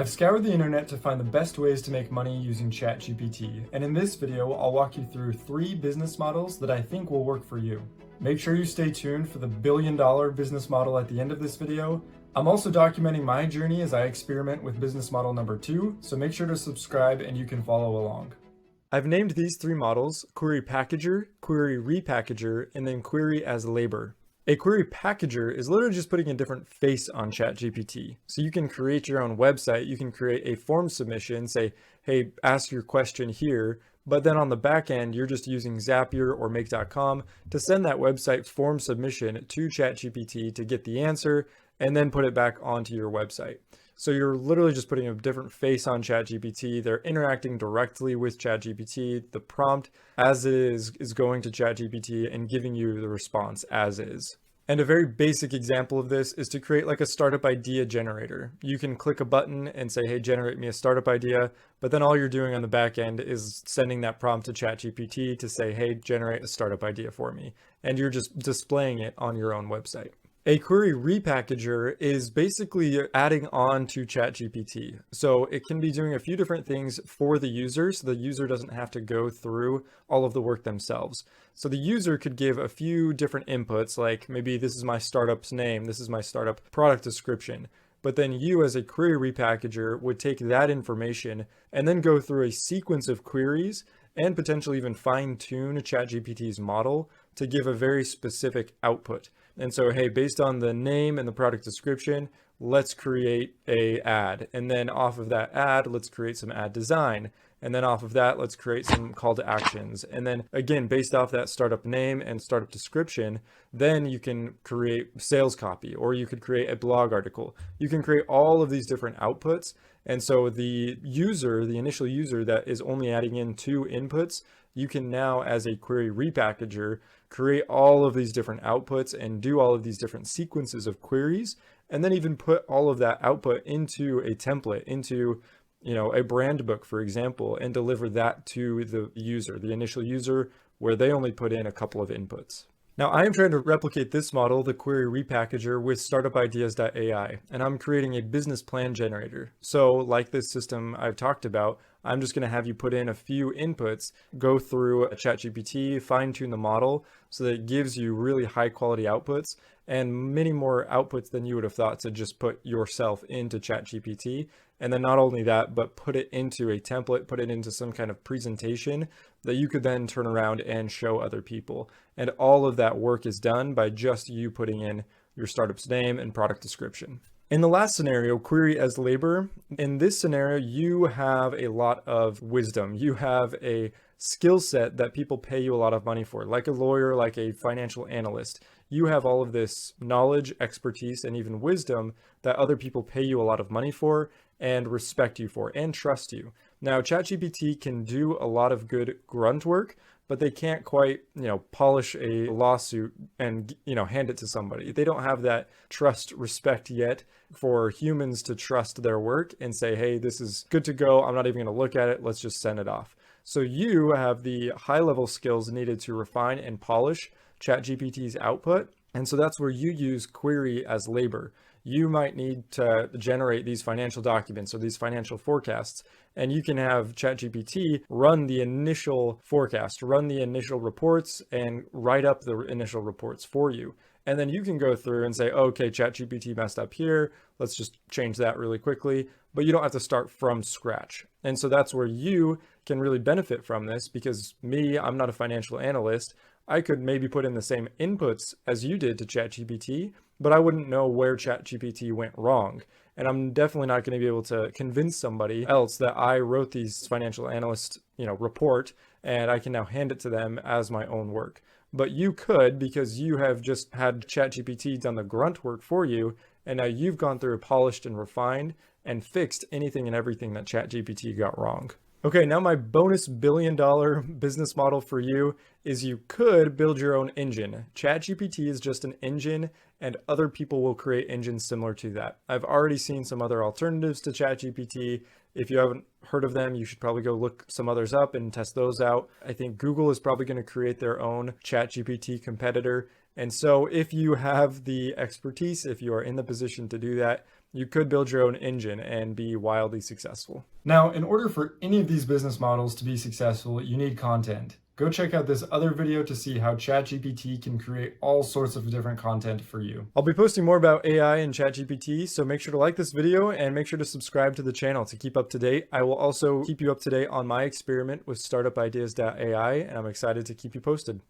I've scoured the internet to find the best ways to make money using Chat GPT, and in this video, I'll walk you through 3 business models that I think will work for you. Make sure you stay tuned for the billion-dollar business model at the end of this video. I'm also documenting my journey as I experiment with business model number 2, so make sure to subscribe and you can follow along. I've named these 3 models Query Packager, Query Repackager, and then Query as Leber. A query packager is literally just putting a different face on ChatGPT. So you can create your own website, you can create a form submission, say, hey, ask your question here, but then on the back end, you're just using Zapier or Make.com to send that website form submission to ChatGPT to get the answer and then put it back onto your website. So you're literally just putting a different face on ChatGPT. They're interacting directly with ChatGPT. The prompt as is going to ChatGPT and giving you the response as is. And a very basic example of this is to create like a startup idea generator. You can click a button and say, hey, generate me a startup idea. But then all you're doing on the back end is sending that prompt to ChatGPT to say, hey, generate a startup idea for me. And you're just displaying it on your own website. A query repackager is basically adding on to ChatGPT. So it can be doing a few different things for the user, so the user doesn't have to go through all of the work themselves. So the user could give a few different inputs, like maybe this is my startup's name, this is my startup product description. But then you as a query repackager would take that information and then go through a sequence of queries and potentially even fine-tune ChatGPT's model to give a very specific output. And so, hey, based on the name and the product description, let's create a ad. And then off of that ad, let's create some ad design. And then off of that, let's create some call to actions. And then again, based off that startup name and startup description, then you can create sales copy, or you could create a blog article. You can create all of these different outputs. And so the user, the initial user that is only adding in 2 inputs, you can now, as a query repackager, create all of these different outputs and do all of these different sequences of queries, and then even put all of that output into a template, into a brand book, for example, and deliver that to the user, the initial user, where they only put in a couple of inputs. Now, I am trying to replicate this model, the query repackager, with startupideas.ai, and I'm creating a business plan generator. So like this system I've talked about, I'm just going to have you put in a few inputs, go through a ChatGPT, fine-tune the model so that it gives you really high quality outputs and many more outputs than you would have thought to just put yourself into ChatGPT. And then not only that, but put it into a template, put it into some kind of presentation that you could then turn around and show other people. And all of that work is done by just you putting in your startup's name and product description. In the last scenario, query as Leber, in this scenario, you have a lot of wisdom. You have a skill set that people pay you a lot of money for, like a lawyer, like a financial analyst. You have all of this knowledge, expertise, and even wisdom that other people pay you a lot of money for and respect you for and trust you. Now, ChatGPT can do a lot of good grunt work, but they can't quite, polish a lawsuit and, hand it to somebody. They don't have that trust, respect yet for humans to trust their work and say, hey, this is good to go. I'm not even going to look at it. Let's just send it off. So you have the high level skills needed to refine and polish ChatGPT's output. And so that's where you use query as Leber. You might need to generate these financial documents or these financial forecasts, and you can have ChatGPT run the initial forecast, run the initial reports, and write up the initial reports for you. And then you can go through and say, okay, ChatGPT messed up here. Let's just change that really quickly. But you don't have to start from scratch. And so that's where you can really benefit from this, because I'm not a financial analyst. I could maybe put in the same inputs as you did to ChatGPT, but I wouldn't know where ChatGPT went wrong. And I'm definitely not going to be able to convince somebody else that I wrote these financial analyst, report, and I can now hand it to them as my own work. But you could, because you have just had ChatGPT done the grunt work for you, and now you've gone through, polished and refined and fixed anything and everything that ChatGPT got wrong. Okay, now my bonus billion-dollar business model for you is you could build your own engine. ChatGPT is just an engine, and other people will create engines similar to that. I've already seen some other alternatives to ChatGPT. If you haven't heard of them, you should probably go look some others up and test those out. I think Google is probably going to create their own ChatGPT competitor. And so if you have the expertise, if you are in the position to do that, You could build your own engine and be wildly successful. Now, in order for any of these business models to be successful, you need content. Go check out this other video to see how Chat GPT can create all sorts of different content for you. I'll be posting more about AI and Chat GPT, so make sure to like this video and make sure to subscribe to the channel to keep up to date. I will also keep you up to date on my experiment with startupideas.ai, and I'm excited to keep you posted.